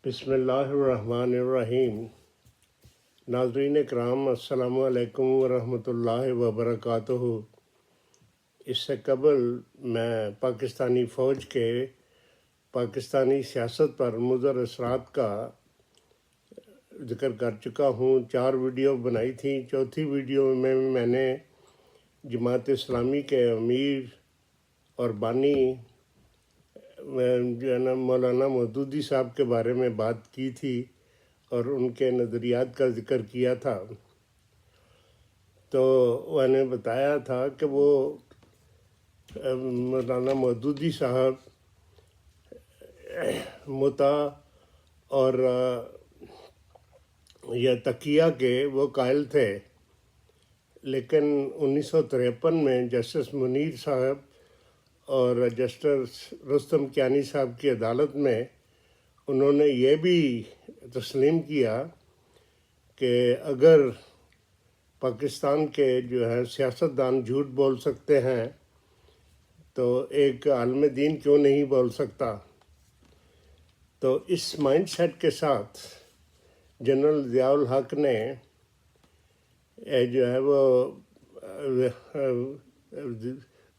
بسم اللہ الرحمن الرحیم۔ ناظرین کرام، السلام علیکم ورحمۃ اللہ وبرکاتہ۔ اس سے قبل میں پاکستانی فوج کے پاکستانی سیاست پر مضر اثرات کا ذکر کر چکا ہوں۔ 4 ویڈیو بنائی تھیں۔ چوتھی ویڈیو میں میں نے جماعت اسلامی کے امیر اور بانی جو ہے نا مولانا مودودی صاحب کے بارے میں بات کی تھی اور ان کے نظریات کا ذکر کیا تھا۔ تو میں نے بتایا تھا کہ وہ مولانا مودودی صاحب متع اور یا تقیہ کے وہ قائل تھے، لیکن 1953 میں جسٹس منیر صاحب اور جسٹس رستم کیانی صاحب کی عدالت میں انہوں نے یہ بھی تسلیم کیا کہ اگر پاکستان کے جو ہے سیاستدان جھوٹ بول سکتے ہیں تو ایک عالم دین کیوں نہیں بول سکتا۔ تو اس مائنڈ سیٹ کے ساتھ جنرل ضیاء الحق نے جو ہے وہ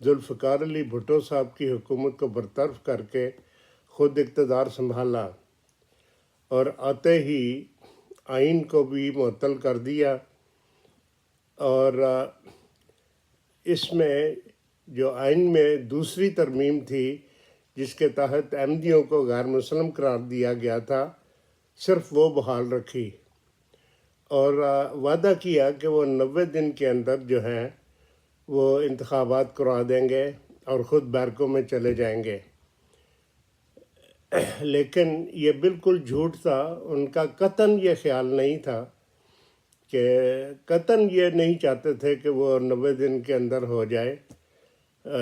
ذوالفقار علی بھٹو صاحب کی حکومت کو برطرف کر کے خود اقتدار سنبھالا اور آتے ہی آئین کو بھی معطل کر دیا، اور اس میں جو آئین میں دوسری ترمیم تھی جس کے تحت احمدیوں کو غیر مسلم قرار دیا گیا تھا، صرف وہ بحال رکھی اور وعدہ کیا کہ وہ 90 دن کے اندر جو ہے وہ انتخابات کروا دیں گے اور خود بیرکوں میں چلے جائیں گے۔ لیکن یہ بالکل جھوٹ تھا۔ ان کا قطعاً یہ خیال نہیں تھا کہ قطعاً یہ نہیں چاہتے تھے کہ وہ 90 دن کے اندر ہو جائے،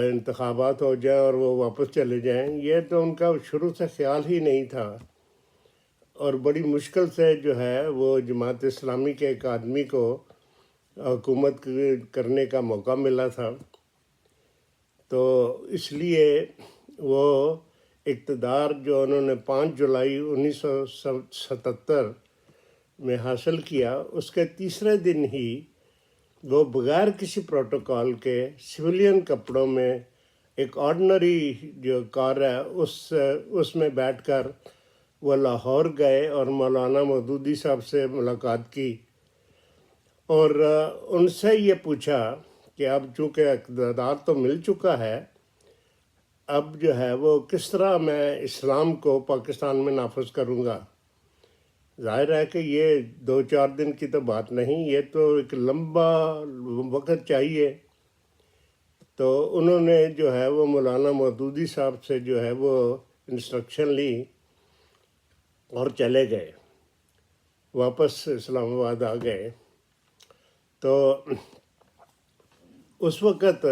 انتخابات ہو جائیں اور وہ واپس چلے جائیں۔ یہ تو ان کا شروع سے خیال ہی نہیں تھا، اور بڑی مشکل سے جو ہے وہ جماعت اسلامی کے ایک آدمی کو حکومت کرنے کا موقع ملا تھا۔ تو اس لیے وہ اقتدار جو انہوں نے 5 جولائی 1977 میں حاصل کیا، اس کے تیسرے دن ہی وہ بغیر کسی پروٹوکول کے سویلین کپڑوں میں ایک آرڈنری جو کار ہے اس میں بیٹھ کر وہ لاہور گئے اور مولانا مودودی صاحب سے ملاقات کی اور ان سے یہ پوچھا کہ اب چونکہ اقتدار تو مل چکا ہے، اب جو ہے وہ کس طرح میں اسلام کو پاکستان میں نافذ کروں گا۔ ظاہر ہے کہ یہ 2-4 دن کی تو بات نہیں، یہ تو ایک لمبا وقت چاہیے۔ تو انہوں نے جو ہے وہ مولانا مودودی صاحب سے جو ہے وہ انسٹرکشن لی اور چلے گئے، واپس اسلام آباد آ گئے۔ تو اس وقت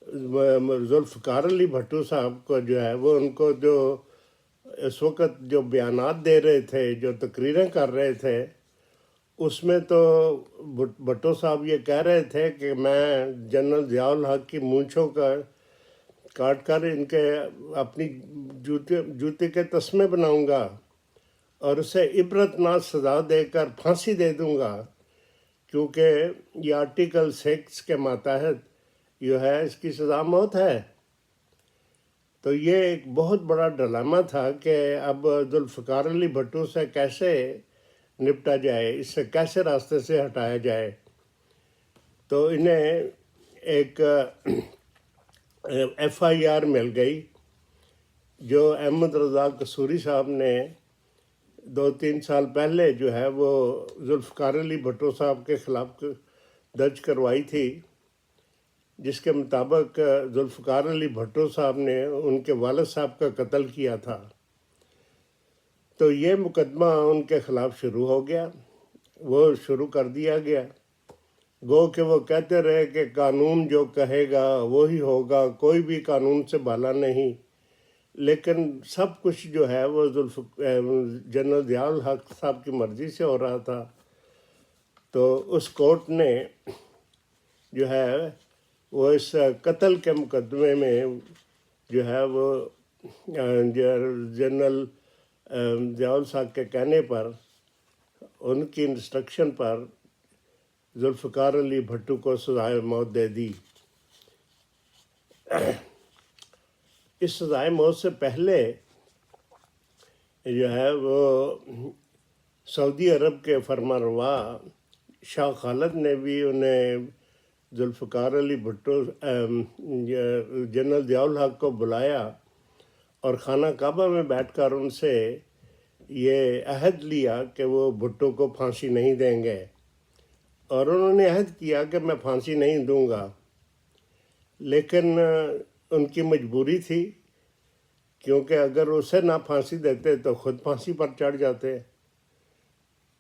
ذوالفقار علی بھٹو صاحب کو جو ہے وہ ان کو جو اس وقت جو بیانات دے رہے تھے، جو تقریریں کر رہے تھے، اس میں تو بھٹو صاحب یہ کہہ رہے تھے کہ میں جنرل ضیاء الحق کی مونچھوں کا کاٹ کر ان کے اپنی جوتے کے تسمے بناؤں گا اور اسے عبرتناک سزا دے کر پھانسی دے دوں گا، کیونکہ یہ آرٹیکل 6 کے ماتحت جو ہے اس کی سزا موت ہے۔ تو یہ ایک بہت بڑا ڈرامہ تھا کہ اب ذوالفقار علی بھٹو سے کیسے نپٹا جائے، اس سے کیسے راستے سے ہٹایا جائے۔ تو انہیں ایک FIR مل گئی جو احمد رضا قصوری صاحب نے 2-3 سال پہلے جو ہے وہ ذوالفقار علی بھٹو صاحب کے خلاف درج کروائی تھی، جس کے مطابق ذوالفقار علی بھٹو صاحب نے ان کے والد صاحب کا قتل کیا تھا۔ تو یہ مقدمہ ان کے خلاف شروع ہو گیا، وہ شروع کر دیا گیا۔ گو کہ وہ کہتے رہے کہ قانون جو کہے گا وہی ہوگا، کوئی بھی قانون سے بالا نہیں، لیکن سب کچھ جو ہے وہ جنرل ضیاء الحق صاحب کی مرضی سے ہو رہا تھا۔ تو اس کورٹ نے جو ہے وہ اس قتل کے مقدمے میں جو ہے وہ جنرل ضیاء الحق کے کہنے پر، ان کی انسٹرکشن پر ذوالفقار علی بھٹو کو سزائے موت دے دی۔ اس سزائے موت سے پہلے جو ہے وہ سعودی عرب کے فرمانروا شاہ خالد نے بھی انہیں ذوالفقار علی بھٹو جنرل ضیاء الحق کو بلایا اور خانہ کعبہ میں بیٹھ کر ان سے یہ عہد لیا کہ وہ بھٹو کو پھانسی نہیں دیں گے، اور انہوں نے عہد کیا کہ میں پھانسی نہیں دوں گا، لیکن ان کی مجبوری تھی، کیونکہ اگر اسے نہ پھانسی دیتے تو خود پھانسی پر چڑھ جاتے،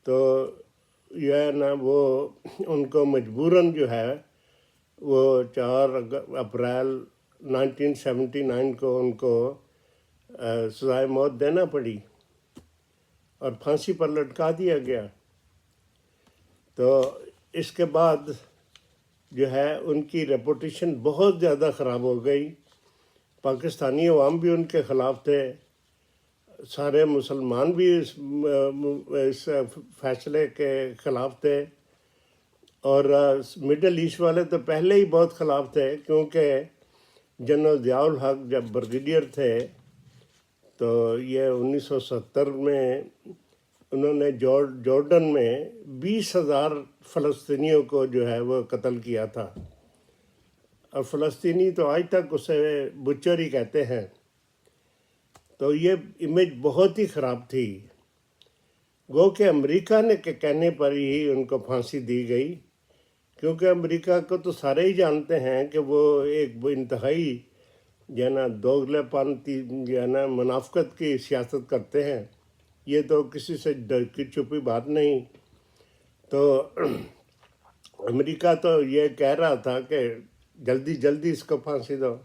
تو جو ہے نا وہ ان کو مجبوراً جو ہے وہ 4 اپریل 1979 کو ان کو سزائے موت دینا پڑی اور پھانسی پر لٹکا دیا گیا۔ تو اس کے بعد جو ہے ان کی ریپوٹیشن بہت زیادہ خراب ہو گئی، پاکستانی عوام بھی ان کے خلاف تھے، سارے مسلمان بھی اس فیصلے کے خلاف تھے، اور مڈل ایسٹ والے تو پہلے ہی بہت خلاف تھے، کیونکہ جنرل ضیاء الحق جب برگیڈیئر تھے تو یہ 1970 میں انہوں نے جارڈن میں 20,000 فلسطینیوں کو جو ہے وہ قتل کیا تھا، اور فلسطینی تو آج تک اسے بچر ہی کہتے ہیں۔ تو یہ امیج بہت ہی خراب تھی، گو کہ امریکہ نے کے کہنے پر ہی ان کو پھانسی دی گئی، کیونکہ امریکہ کو تو سارے ہی جانتے ہیں کہ وہ ایک انتہائی جو ہے نا دوگلے پانتی جو ہے نا منافقت کی سیاست کرتے ہیں، یہ تو کسی سے ڈر کی چھپی بات نہیں۔ تو امریکہ تو یہ کہہ رہا تھا کہ جلدی جلدی اس کو پھانسی دو،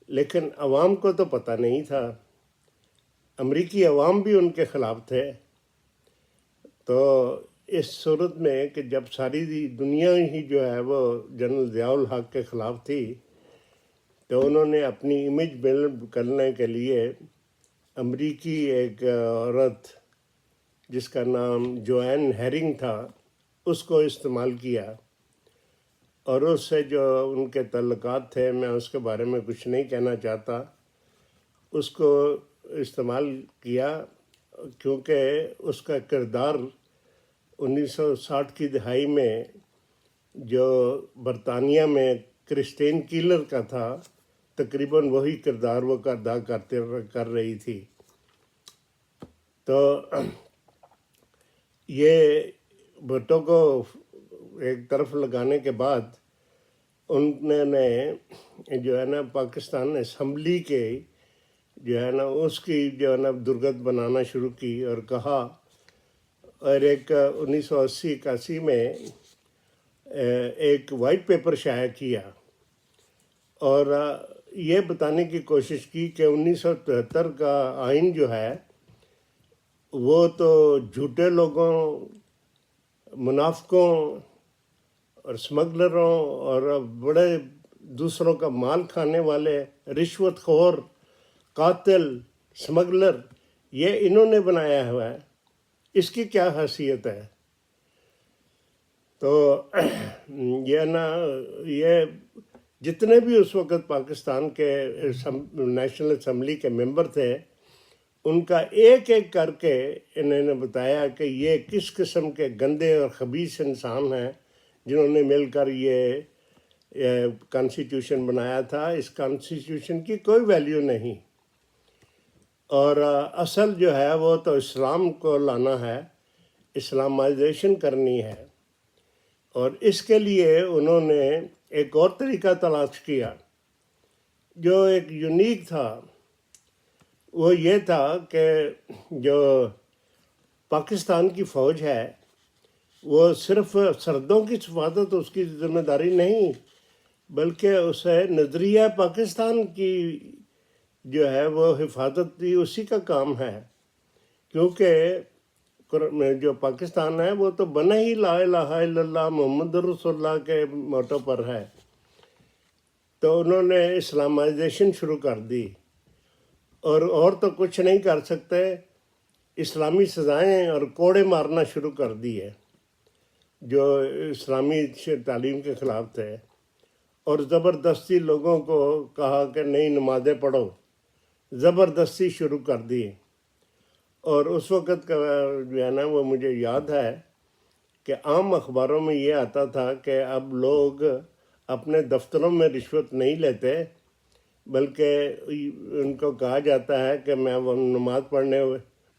لیکن عوام کو تو پتہ نہیں تھا، امریکی عوام بھی ان کے خلاف تھے۔ تو اس صورت میں کہ جب ساری دنیا ہی جو ہے وہ جنرل ضیاء الحق کے خلاف تھی، تو انہوں نے اپنی امیج بلڈ کرنے کے لیے امریکی ایک عورت جس کا نام جوین ہیرنگ تھا اس کو استعمال کیا، اور اس سے جو ان کے تعلقات تھے میں اس کے بارے میں کچھ نہیں کہنا چاہتا، اس کو استعمال کیا، کیونکہ اس کا کردار 1960 کی دہائی میں جو برطانیہ میں کرسٹین کیلر کا تھا، تقریباً وہی کردار وہ ادا کر رہی تھی۔ تو یہ بھٹو کو ایک طرف لگانے کے بعد انہوں نے جو ہے نا پاکستان اسمبلی کے جو ہے نا اس کی جو ہے نا درگت بنانا شروع کی، اور کہا، اور ایک 1980-81 میں ایک وائٹ پیپر شائع کیا، اور یہ بتانے کی کوشش کی کہ 1973 کا آئین جو ہے وہ تو جھوٹے لوگوں، منافقوں اور اسمگلروں اور بڑے دوسروں کا مال کھانے والے، رشوت خور، قاتل، اسمگلر، یہ انہوں نے بنایا ہوا ہے، اس کی کیا حیثیت ہے؟ تو یہ جتنے بھی اس وقت پاکستان کے نیشنل اسمبلی کے ممبر تھے، ان کا ایک ایک کر کے انہوں نے بتایا کہ یہ کس قسم کے گندے اور خبیث انسان ہیں جنہوں نے مل کر یہ کانسٹیٹیوشن بنایا تھا۔ اس کانسٹیٹیوشن کی کوئی ویلیو نہیں، اور اصل جو ہے وہ تو اسلام کو لانا ہے، اسلامائزیشن کرنی ہے، اور اس کے لیے انہوں نے ایک اور طریقہ تلاش کیا جو ایک یونیک تھا۔ وہ یہ تھا کہ جو پاکستان کی فوج ہے وہ صرف سرحدوں کی حفاظت اس کی ذمہ داری نہیں، بلکہ اسے نظریہ پاکستان کی جو ہے وہ حفاظت بھی اسی کا کام ہے، کیونکہ جو پاکستان ہے وہ تو بنا ہی لا الہ الا اللہ محمد رسول اللہ کے موٹو پر ہے۔ تو انہوں نے اسلامائزیشن شروع کر دی، اور تو کچھ نہیں کر سکتے، اسلامی سزائیں اور کوڑے مارنا شروع کر دی ہے جو اسلامی تعلیم کے خلاف تھے، اور زبردستی لوگوں کو کہا کہ نہیں نمازیں پڑھو، زبردستی شروع کر دی۔ اور اس وقت کا جو ہے نا وہ مجھے یاد ہے کہ عام اخباروں میں یہ آتا تھا کہ اب لوگ اپنے دفتروں میں رشوت نہیں لیتے، بلکہ ان کو کہا جاتا ہے کہ میں وہ نماز پڑھنے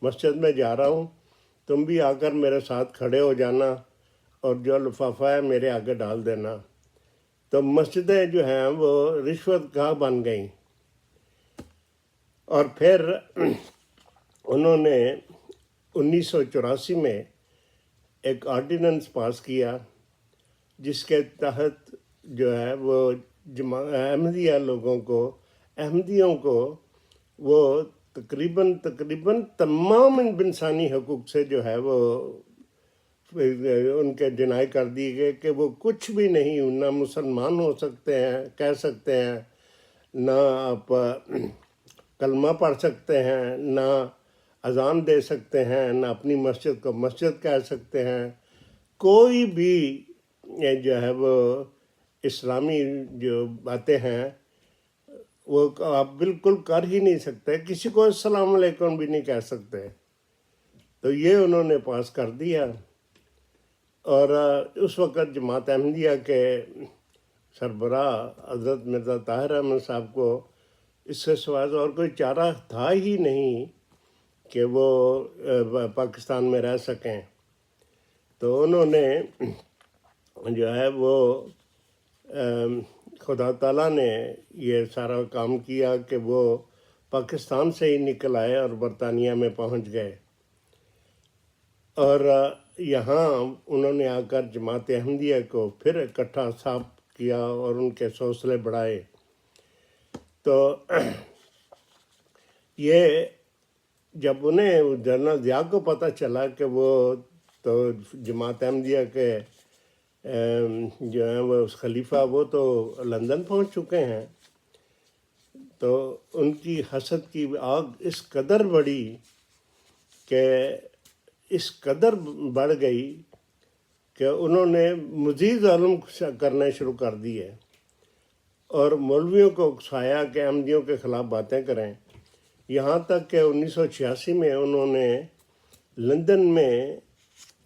مسجد میں جا رہا ہوں، تم بھی آ کر میرے ساتھ کھڑے ہو جانا اور جو لفافہ ہے میرے آگے ڈال دینا۔ تو مسجدیں جو ہیں وہ رشوت گاہ بن گئیں۔ اور پھر انہوں نے 1984 میں ایک آرڈیننس پاس کیا جس کے تحت جو ہے وہ احمدیہ احمدیوں کو وہ تقریباً تمام انسانی حقوق سے جو ہے وہ ان کے ڈینائی کر دی گئے کہ وہ کچھ بھی نہیں، نہ مسلمان ہو سکتے ہیں، کہہ سکتے ہیں، نہ آپ کلمہ پڑھ سکتے ہیں، نہ اذان دے سکتے ہیں، نہ اپنی مسجد کو مسجد کہہ سکتے ہیں۔ کوئی بھی جو ہے وہ اسلامی جو باتیں ہیں وہ آپ بالکل کر ہی نہیں سکتے، کسی کو السلام علیکم بھی نہیں کہہ سکتے۔ تو یہ انہوں نے پاس کر دیا، اور اس وقت جماعت احمدیہ کے سربراہ حضرت مرزا طاہر احمد صاحب کو اس سے سوا اور کوئی چارہ تھا ہی نہیں کہ وہ پاکستان میں رہ سکیں۔ تو انہوں نے جو ہے وہ خدا تعالیٰ نے یہ سارا کام کیا کہ وہ پاکستان سے ہی نکل آئے اور برطانیہ میں پہنچ گئے، اور یہاں انہوں نے آ کر جماعت احمدیہ کو پھر اکٹھا صاف کیا اور ان کے حوصلے بڑھائے۔ تو یہ جب انہیں جنرل ضیاء کو پتہ چلا کہ وہ تو جماعت احمدیہ کے جو ہیں وہ خلیفہ وہ تو لندن پہنچ چکے ہیں، تو ان کی حسد کی آگ اس قدر بڑھی کہ اس قدر بڑھ گئی کہ انہوں نے مزید ظلم کرنے شروع کر دیے اور مولویوں کو اکسایا کہ احمدیوں کے خلاف باتیں کریں، یہاں تک کہ 1986 میں انہوں نے لندن میں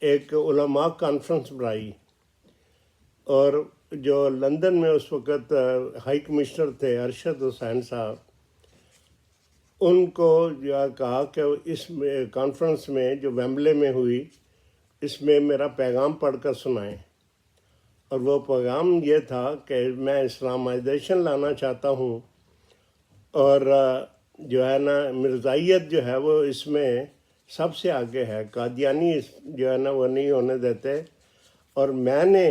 ایک علماء کانفرنس بنائی، اور جو لندن میں اس وقت ہائی کمشنر تھے ارشد حسین صاحب، ان کو کہا کہ اس کانفرنس میں جو ویمبلے میں ہوئی اس میں میرا پیغام پڑھ کر سنائیں، اور وہ پیغام یہ تھا کہ میں اسلامائزیشن لانا چاہتا ہوں، اور جو ہے نا مرزائیت جو ہے وہ اس میں سب سے آگے ہے، قادیانی جو ہے نا وہ نہیں ہونے دیتے، اور میں نے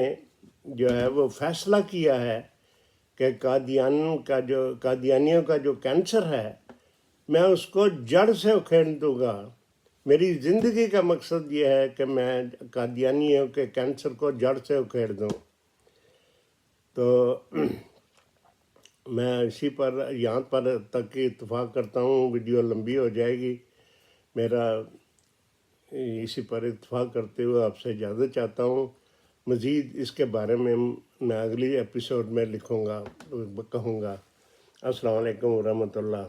جو ہے وہ فیصلہ کیا ہے کہ قادیانیوں کا جو کینسر ہے میں اس کو جڑ سے اکھیڑ دوں گا۔ میری زندگی کا مقصد یہ ہے کہ میں قادیانیوں کے کینسر کو جڑ سے اکھیڑ دوں۔ تو میں اسی پر یہاں پر تک اتفاق کرتا ہوں، ویڈیو لمبی ہو جائے گی، میرا اسی پر اتفاق کرتے ہوئے آپ سے اجازت چاہتا ہوں۔ مزید اس کے بارے میں اگلی ایپیسوڈ میں لکھوں گا، کہوں گا۔ السلام علیکم ورحمۃ اللہ۔